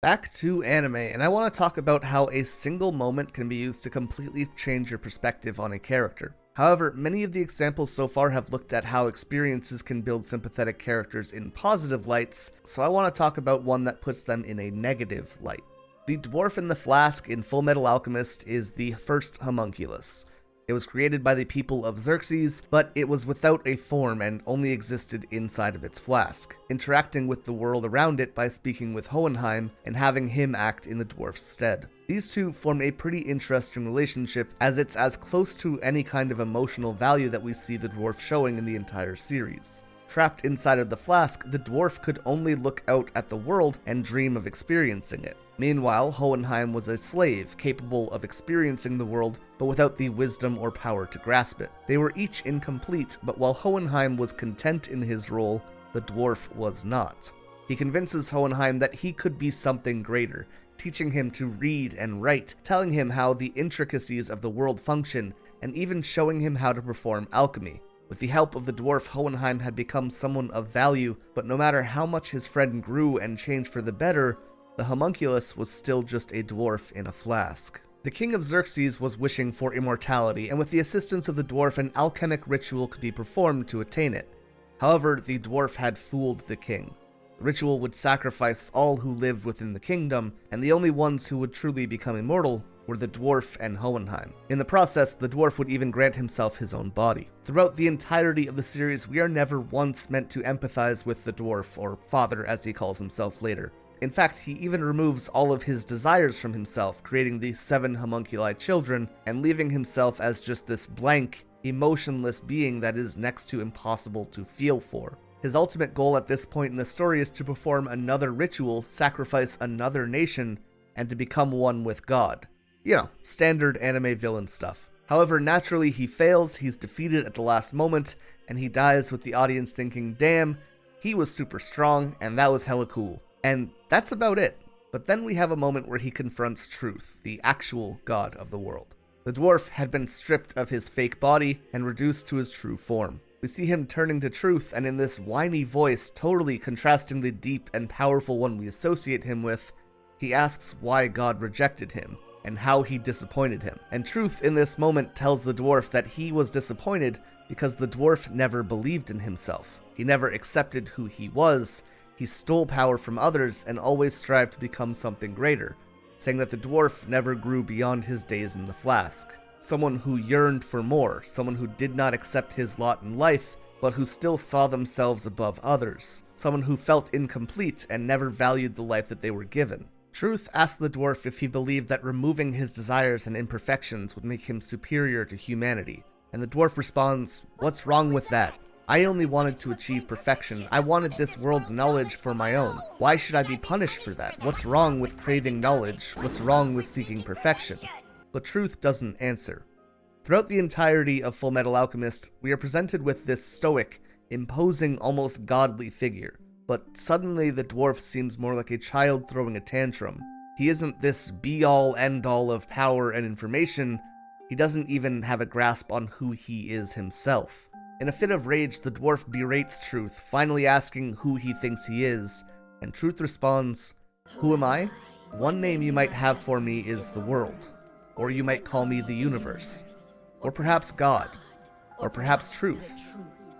Back to anime, and I want to talk about how a single moment can be used to completely change your perspective on a character. However, many of the examples so far have looked at how experiences can build sympathetic characters in positive lights, so I want to talk about one that puts them in a negative light. The dwarf in the flask in Fullmetal Alchemist is the first homunculus. It was created by the people of Xerxes, but it was without a form and only existed inside of its flask, interacting with the world around it by speaking with Hohenheim and having him act in the dwarf's stead. These two form a pretty interesting relationship, as it's as close to any kind of emotional value that we see the dwarf showing in the entire series. Trapped inside of the flask, the dwarf could only look out at the world and dream of experiencing it. Meanwhile, Hohenheim was a slave, capable of experiencing the world, but without the wisdom or power to grasp it. They were each incomplete, but while Hohenheim was content in his role, the dwarf was not. He convinces Hohenheim that he could be something greater, teaching him to read and write, telling him how the intricacies of the world function, and even showing him how to perform alchemy. With the help of the dwarf, Hohenheim had become someone of value, but no matter how much his friend grew and changed for the better, the homunculus was still just a dwarf in a flask. The king of Xerxes was wishing for immortality, and with the assistance of the dwarf, an alchemic ritual could be performed to attain it. However, the dwarf had fooled the king. The ritual would sacrifice all who lived within the kingdom, and the only ones who would truly become immortal were the dwarf and Hohenheim. In the process, the dwarf would even grant himself his own body. Throughout the entirety of the series, we are never once meant to empathize with the dwarf, or father as he calls himself later. In fact, he even removes all of his desires from himself, creating the 7 homunculi children, and leaving himself as just this blank, emotionless being that is next to impossible to feel for. His ultimate goal at this point in the story is to perform another ritual, sacrifice another nation, and to become one with God. You know, standard anime villain stuff. However, naturally he fails, he's defeated at the last moment, and he dies with the audience thinking, damn, he was super strong, and that was hella cool. And that's about it. But then we have a moment where he confronts Truth, the actual god of the world. The dwarf had been stripped of his fake body and reduced to his true form. We see him turning to Truth, and in this whiny voice, totally contrasting the deep and powerful one we associate him with, he asks why God rejected him, and how he disappointed him. And Truth in this moment tells the dwarf that he was disappointed because the dwarf never believed in himself. He never accepted who he was, he stole power from others, and always strived to become something greater, saying that the dwarf never grew beyond his days in the flask. Someone who yearned for more, someone who did not accept his lot in life, but who still saw themselves above others. Someone who felt incomplete and never valued the life that they were given. Truth asked the dwarf if he believed that removing his desires and imperfections would make him superior to humanity, and the dwarf responds, "What's wrong with that? I only wanted to achieve perfection. I wanted this world's knowledge for my own. Why should I be punished for that? What's wrong with craving knowledge? What's wrong with seeking perfection?" But Truth doesn't answer. Throughout the entirety of Fullmetal Alchemist, we are presented with this stoic, imposing, almost godly figure. But suddenly the dwarf seems more like a child throwing a tantrum. He isn't this be-all, end-all of power and information. He doesn't even have a grasp on who he is himself. In a fit of rage, the dwarf berates Truth, finally asking who he thinks he is, and Truth responds, "Who am I? One name you might have for me is the world, or you might call me the universe, or perhaps God, or perhaps Truth.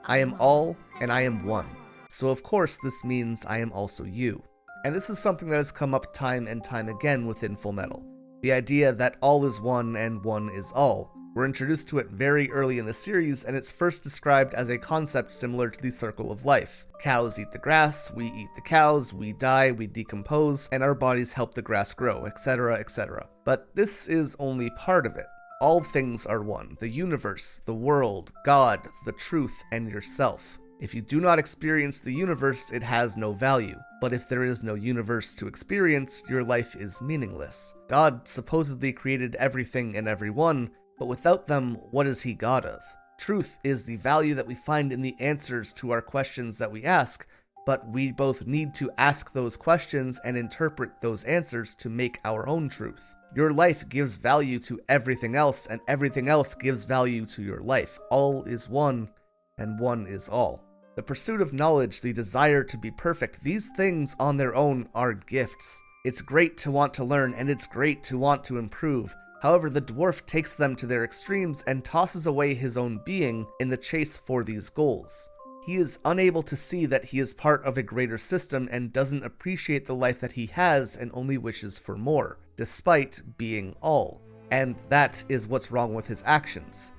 I am all, and I am one. So of course this means I am also you." And this is something that has come up time and time again within Fullmetal. The idea that all is one and one is all. We're introduced to it very early in the series, and it's first described as a concept similar to the circle of life. Cows eat the grass, we eat the cows, we die, we decompose, and our bodies help the grass grow, etc., etc. But this is only part of it. All things are one: the universe, the world, God, the truth, and yourself. If you do not experience the universe, it has no value. But if there is no universe to experience, your life is meaningless. God supposedly created everything and everyone, but without them, what is he God of? Truth is the value that we find in the answers to our questions that we ask, but we both need to ask those questions and interpret those answers to make our own truth. Your life gives value to everything else, and everything else gives value to your life. All is one, and one is all. The pursuit of knowledge, the desire to be perfect, these things on their own are gifts. It's great to want to learn, and it's great to want to improve. However, the dwarf takes them to their extremes and tosses away his own being in the chase for these goals. He is unable to see that he is part of a greater system and doesn't appreciate the life that he has and only wishes for more, despite being all. And that is what's wrong with his actions.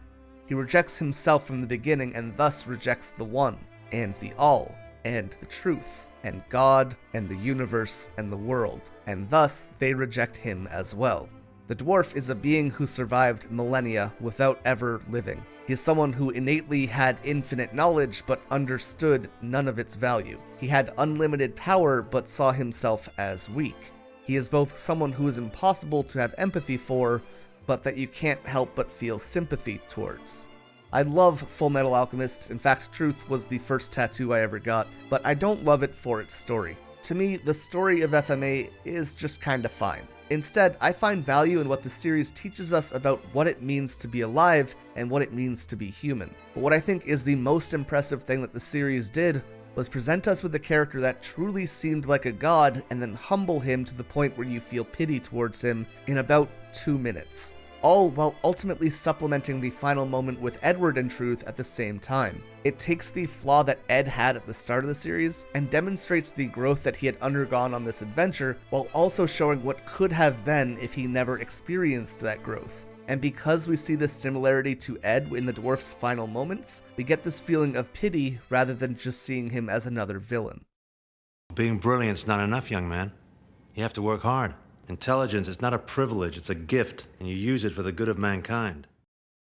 He rejects himself from the beginning and thus rejects the one, and the all, and the truth, and God, and the universe, and the world, and thus they reject him as well. The dwarf is a being who survived millennia without ever living. He is someone who innately had infinite knowledge but understood none of its value. He had unlimited power but saw himself as weak. He is both someone who is impossible to have empathy for, but that you can't help but feel sympathy towards. I love Fullmetal Alchemist. In fact, Truth was the first tattoo I ever got, but I don't love it for its story. To me, the story of FMA is just kinda fine. Instead, I find value in what the series teaches us about what it means to be alive and what it means to be human. But what I think is the most impressive thing that the series did was present us with a character that truly seemed like a god and then humble him to the point where you feel pity towards him in about 2 minutes. All while ultimately supplementing the final moment with Edward and Truth at the same time. It takes the flaw that Ed had at the start of the series and demonstrates the growth that he had undergone on this adventure, while also showing what could have been if he never experienced that growth. And because we see this similarity to Ed in the dwarf's final moments, we get this feeling of pity rather than just seeing him as another villain. Being brilliant's not enough, young man. You have to work hard. Intelligence is not a privilege, it's a gift, and you use it for the good of mankind.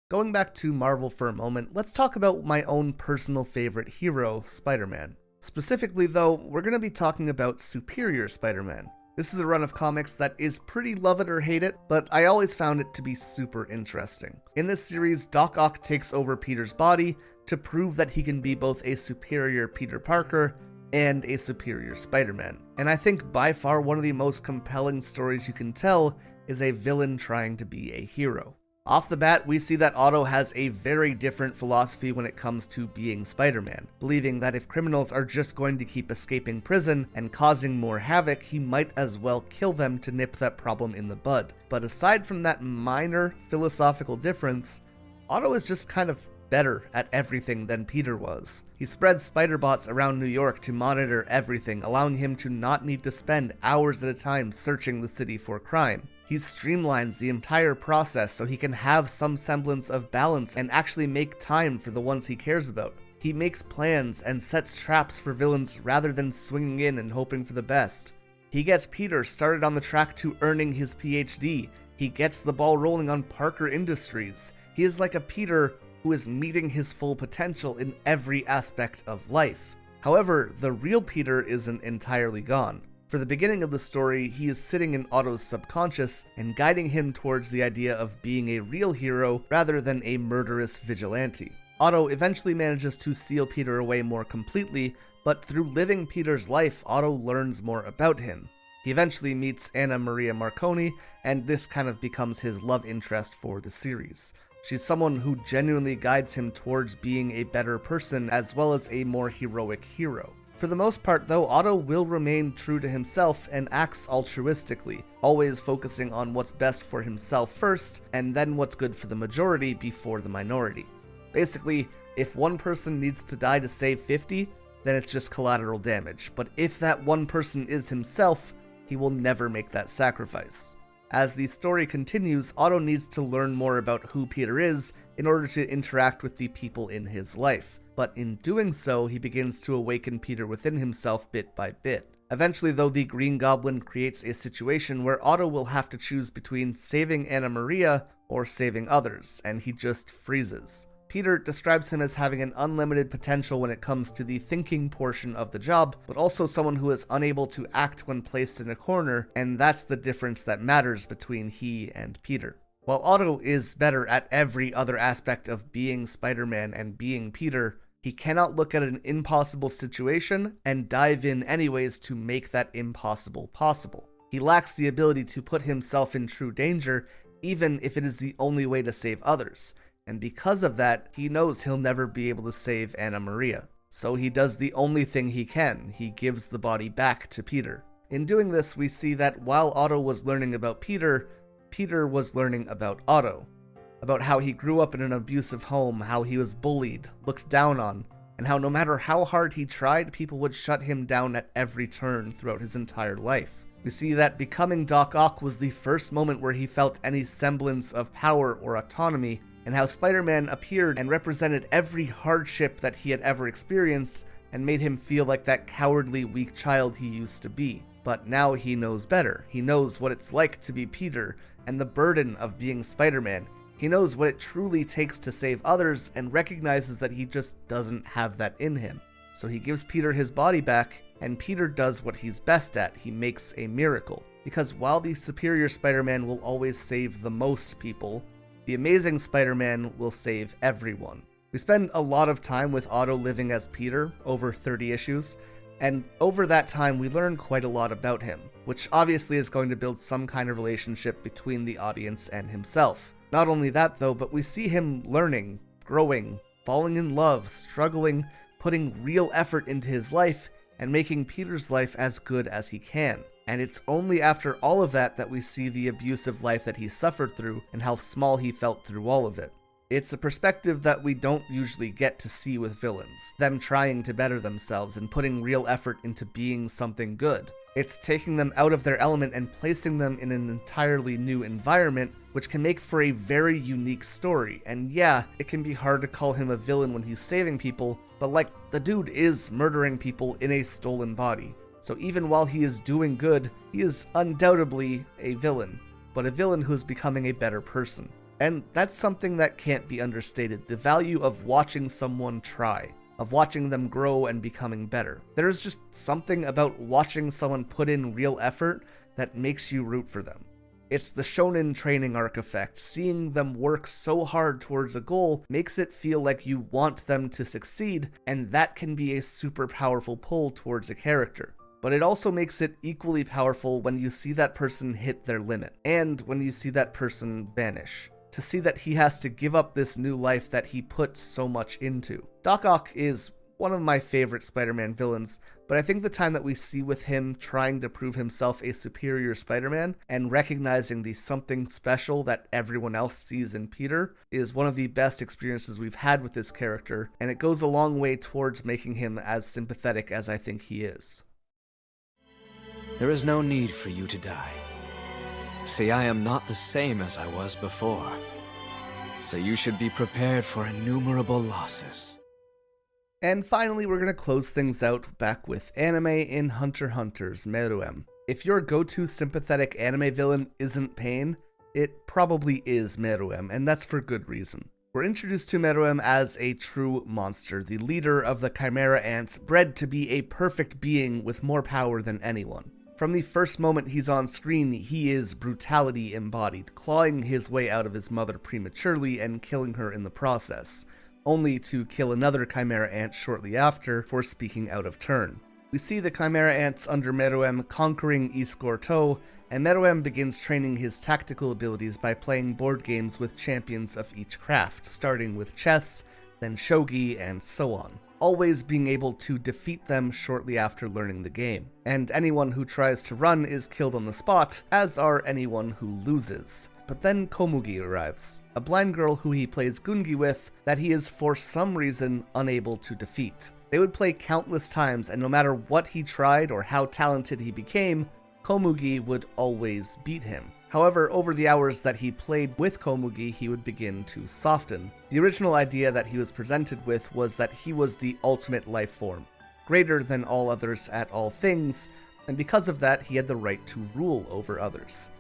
Going back to Marvel for a moment, let's talk about my own personal favorite hero, Spider-Man. Specifically though, we're going to be talking about Superior Spider-Man. This is a run of comics that is pretty love it or hate it, but I always found it to be super interesting. In this series, Doc Ock takes over Peter's body to prove that he can be both a superior Peter Parker and a superior Spider-Man. And I think by far one of the most compelling stories you can tell is a villain trying to be a hero. Off the bat, we see that Otto has a very different philosophy when it comes to being Spider-Man, believing that if criminals are just going to keep escaping prison and causing more havoc, he might as well kill them to nip that problem in the bud. But aside from that minor philosophical difference, Otto is just kind of better at everything than Peter was. He spreads spider bots around New York to monitor everything, allowing him to not need to spend hours at a time searching the city for crime. He streamlines the entire process so he can have some semblance of balance and actually make time for the ones he cares about. He makes plans and sets traps for villains rather than swinging in and hoping for the best. He gets Peter started on the track to earning his PhD. He gets the ball rolling on Parker Industries. He is like a Peter who is meeting his full potential in every aspect of life. However, the real Peter isn't entirely gone. For the beginning of the story, he is sitting in Otto's subconscious and guiding him towards the idea of being a real hero rather than a murderous vigilante. Otto eventually manages to seal Peter away more completely, but through living Peter's life, Otto learns more about him. He eventually meets Anna Maria Marconi, and this kind of becomes his love interest for the series. She's someone who genuinely guides him towards being a better person as well as a more heroic hero. For the most part though, Otto will remain true to himself and acts altruistically, always focusing on what's best for himself first, and then what's good for the majority before the minority. Basically, if one person needs to die to save 50, then it's just collateral damage, but if that one person is himself, he will never make that sacrifice. As the story continues, Otto needs to learn more about who Peter is in order to interact with the people in his life. But in doing so, he begins to awaken Peter within himself bit by bit. Eventually though, the Green Goblin creates a situation where Otto will have to choose between saving Anna Maria or saving others, and he just freezes. Peter describes him as having an unlimited potential when it comes to the thinking portion of the job, but also someone who is unable to act when placed in a corner, and that's the difference that matters between he and Peter. While Otto is better at every other aspect of being Spider-Man and being Peter, he cannot look at an impossible situation and dive in anyways to make that impossible possible. He lacks the ability to put himself in true danger, even if it is the only way to save others. And because of that, he knows he'll never be able to save Anna Maria. So he does the only thing he can. He gives the body back to Peter. In doing this, we see that while Otto was learning about Peter, Peter was learning about Otto. About how he grew up in an abusive home, how he was bullied, looked down on, and how no matter how hard he tried, people would shut him down at every turn throughout his entire life. We see that becoming Doc Ock was the first moment where he felt any semblance of power or autonomy, and how Spider-Man appeared and represented every hardship that he had ever experienced and made him feel like that cowardly, weak child he used to be. But now he knows better. He knows what it's like to be Peter and the burden of being Spider-Man. He knows what it truly takes to save others and recognizes that he just doesn't have that in him. So he gives Peter his body back, and Peter does what he's best at. He makes a miracle. Because while the superior Spider-Man will always save the most people, the Amazing Spider-Man will save everyone. We spend a lot of time with Otto living as Peter, over 30 issues, and over that time we learn quite a lot about him, which obviously is going to build some kind of relationship between the audience and himself. Not only that though, but we see him learning, growing, falling in love, struggling, putting real effort into his life and making Peter's life as good as he can. And it's only after all of that that we see the abusive life that he suffered through and how small he felt through all of it. It's a perspective that we don't usually get to see with villains, them trying to better themselves and putting real effort into being something good. It's taking them out of their element and placing them in an entirely new environment, which can make for a very unique story. And yeah, it can be hard to call him a villain when he's saving people, but like, the dude is murdering people in a stolen body. So even while he is doing good, he is undoubtedly a villain, but a villain who's becoming a better person. And that's something that can't be understated, the value of watching someone try, of watching them grow and becoming better. There is just something about watching someone put in real effort that makes you root for them. It's the shonen training arc effect. Seeing them work so hard towards a goal makes it feel like you want them to succeed, and that can be a super powerful pull towards a character. But it also makes it equally powerful when you see that person hit their limit, and when you see that person vanish. To see that he has to give up this new life that he put so much into. Doc Ock is one of my favorite Spider-Man villains, but I think the time that we see with him trying to prove himself a superior Spider-Man and recognizing the something special that everyone else sees in Peter is one of the best experiences we've had with this character, and it goes a long way towards making him as sympathetic as I think he is. There is no need for you to die. See, I am not the same as I was before, so you should be prepared for innumerable losses. And finally, we're going to close things out back with anime in Hunter x Hunter's Meruem. If your go-to sympathetic anime villain isn't Pain, it probably is Meruem, and that's for good reason. We're introduced to Meruem as a true monster, the leader of the Chimera Ants, bred to be a perfect being with more power than anyone. From the first moment he's on screen, he is brutality embodied, clawing his way out of his mother prematurely and killing her in the process, only to kill another Chimera Ant shortly after for speaking out of turn. We see the Chimera Ants under Meruem conquering Iskorto, and Meruem begins training his tactical abilities by playing board games with champions of each craft, starting with chess, then shogi, and so on, always being able to defeat them shortly after learning the game. And anyone who tries to run is killed on the spot, as are anyone who loses. But then Komugi arrives, a blind girl who he plays Gungi with that he is for some reason unable to defeat. They would play countless times, and no matter what he tried or how talented he became, Komugi would always beat him. However, over the hours that he played with Komugi, he would begin to soften. The original idea that he was presented with was that he was the ultimate life form, greater than all others at all things, and because of that, he had the right to rule over others.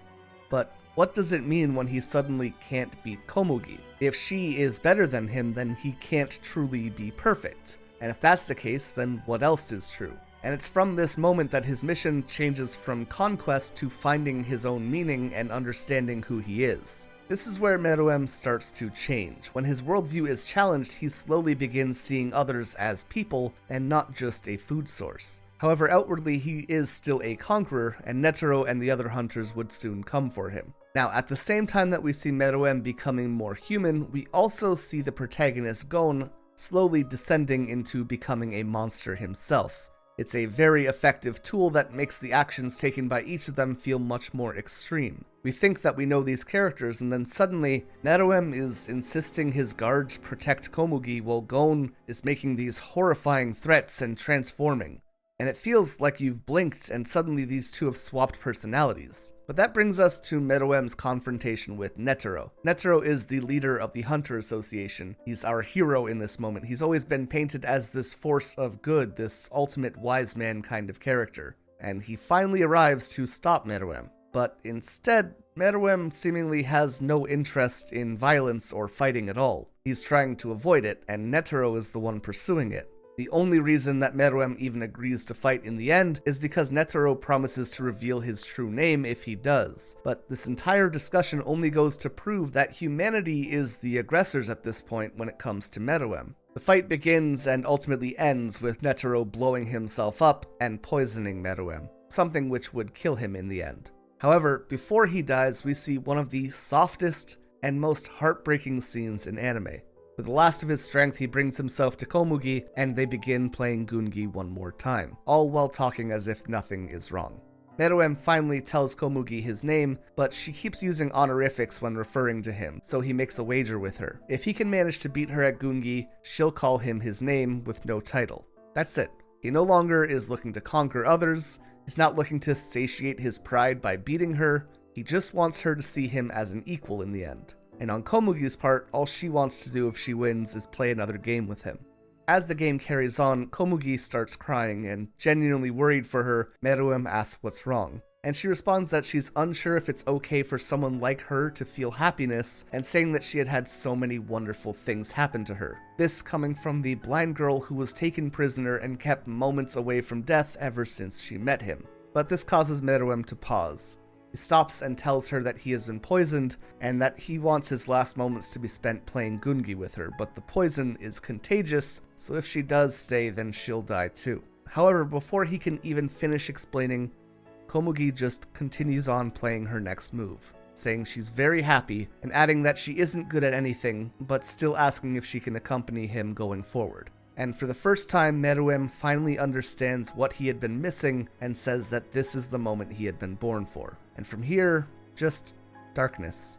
But what does it mean when he suddenly can't beat Komugi? If she is better than him, then he can't truly be perfect. And if that's the case, then what else is true? And it's from this moment that his mission changes from conquest to finding his own meaning and understanding who he is. This is where Meruem starts to change. When his worldview is challenged, he slowly begins seeing others as people and not just a food source. However, outwardly he is still a conqueror, and Netero and the other hunters would soon come for him. Now, at the same time that we see Meruem becoming more human, we also see the protagonist Gon slowly descending into becoming a monster himself. It's a very effective tool that makes the actions taken by each of them feel much more extreme. We think that we know these characters, and then suddenly, Meruem is insisting his guards protect Komugi while Gon is making these horrifying threats and transforming. And it feels like you've blinked and suddenly these two have swapped personalities. But that brings us to Meruem's confrontation with Netero. Netero is the leader of the Hunter Association. He's our hero in this moment. He's always been painted as this force of good, this ultimate wise man kind of character. And he finally arrives to stop Meruem. But instead, Meruem seemingly has no interest in violence or fighting at all. He's trying to avoid it, and Netero is the one pursuing it. The only reason that Meruem even agrees to fight in the end is because Netero promises to reveal his true name if he does. But this entire discussion only goes to prove that humanity is the aggressors at this point when it comes to Meruem. The fight begins and ultimately ends with Netero blowing himself up and poisoning Meruem, something which would kill him in the end. However, before he dies, we see one of the softest and most heartbreaking scenes in anime. With the last of his strength, he brings himself to Komugi, and they begin playing Gungi one more time, all while talking as if nothing is wrong. Meruem finally tells Komugi his name, but she keeps using honorifics when referring to him, so he makes a wager with her. If he can manage to beat her at Gungi, she'll call him his name with no title. That's it. He no longer is looking to conquer others, he's not looking to satiate his pride by beating her, he just wants her to see him as an equal in the end. And on Komugi's part, all she wants to do if she wins is play another game with him. As the game carries on, Komugi starts crying, and genuinely worried for her, Meruem asks what's wrong. And she responds that she's unsure if it's okay for someone like her to feel happiness, and saying that she had had so many wonderful things happen to her. This coming from the blind girl who was taken prisoner and kept moments away from death ever since she met him. But this causes Meruem to pause. He stops and tells her that he has been poisoned, and that he wants his last moments to be spent playing Gungi with her, but the poison is contagious, so if she does stay, then she'll die too. However, before he can even finish explaining, Komugi just continues on playing her next move, saying she's very happy, and adding that she isn't good at anything, but still asking if she can accompany him going forward. And for the first time, Meruem finally understands what he had been missing, and says that this is the moment he had been born for. And from here, just darkness.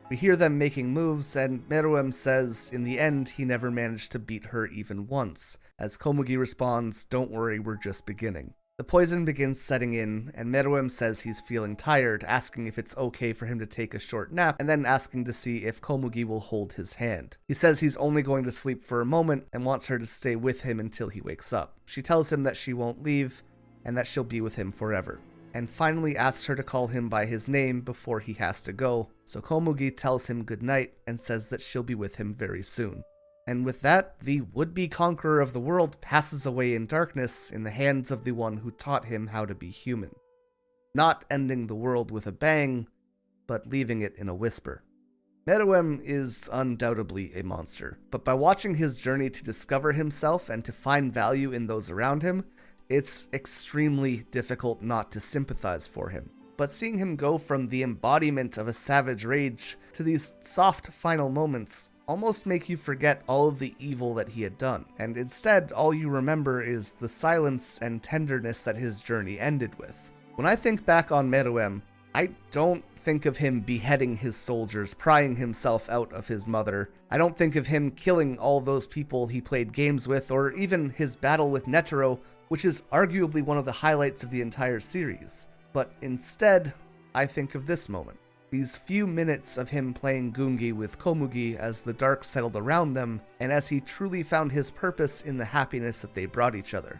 We hear them making moves, and Meruem says in the end he never managed to beat her even once, as Komugi responds, "Don't worry, we're just beginning." The poison begins setting in, and Meruem says he's feeling tired, asking if it's okay for him to take a short nap, and then asking to see if Komugi will hold his hand. He says he's only going to sleep for a moment, and wants her to stay with him until he wakes up. She tells him that she won't leave, and that she'll be with him forever, and finally asks her to call him by his name before he has to go, so Komugi tells him goodnight and says that she'll be with him very soon. And with that, the would-be conqueror of the world passes away in darkness in the hands of the one who taught him how to be human. Not ending the world with a bang, but leaving it in a whisper. Meruem is undoubtedly a monster, but by watching his journey to discover himself and to find value in those around him, it's extremely difficult not to sympathize for him. But seeing him go from the embodiment of a savage rage to these soft final moments almost make you forget all of the evil that he had done, and instead all you remember is the silence and tenderness that his journey ended with. When I think back on Meruem, I don't think of him beheading his soldiers, prying himself out of his mother. I don't think of him killing all those people he played games with, or even his battle with Netero, which is arguably one of the highlights of the entire series. But instead, I think of this moment. These few minutes of him playing Gungi with Komugi as the dark settled around them, and as he truly found his purpose in the happiness that they brought each other.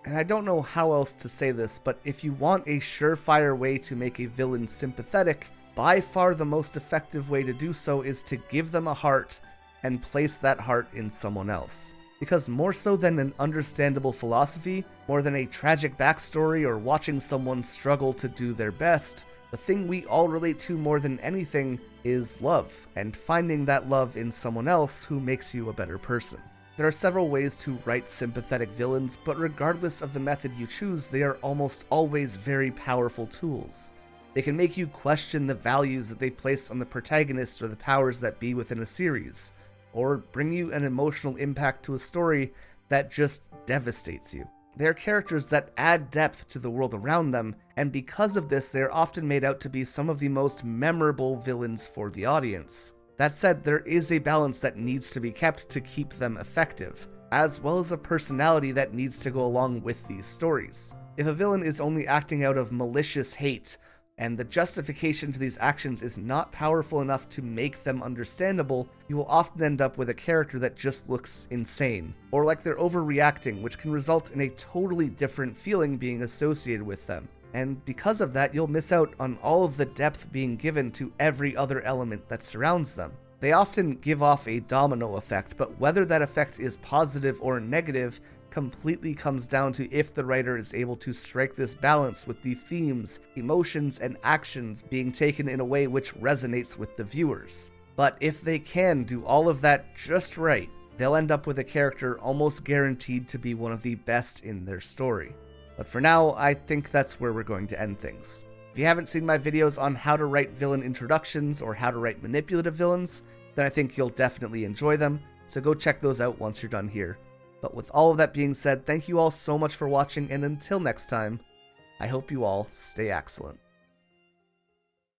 And I don't know how else to say this, but if you want a surefire way to make a villain sympathetic, by far the most effective way to do so is to give them a heart and place that heart in someone else. Because more so than an understandable philosophy, more than a tragic backstory or watching someone struggle to do their best, the thing we all relate to more than anything is love, and finding that love in someone else who makes you a better person. There are several ways to write sympathetic villains, but regardless of the method you choose, they are almost always very powerful tools. They can make you question the values that they place on the protagonists or the powers that be within a series, or bring you an emotional impact to a story that just devastates you. They are characters that add depth to the world around them, and because of this, they are often made out to be some of the most memorable villains for the audience. That said, there is a balance that needs to be kept to keep them effective, as well as a personality that needs to go along with these stories. If a villain is only acting out of malicious hate, and the justification to these actions is not powerful enough to make them understandable, you will often end up with a character that just looks insane, or like they're overreacting, which can result in a totally different feeling being associated with them. And because of that, you'll miss out on all of the depth being given to every other element that surrounds them. They often give off a domino effect, but whether that effect is positive or negative completely comes down to if the writer is able to strike this balance with the themes, emotions, and actions being taken in a way which resonates with the viewers. But if they can do all of that just right, they'll end up with a character almost guaranteed to be one of the best in their story. But for now, I think that's where we're going to end things. If you haven't seen my videos on how to write villain introductions or how to write manipulative villains, then I think you'll definitely enjoy them. so go check those out once you're done here. But with all of that being said, thank you all so much for watching, and until next time, I hope you all stay excellent.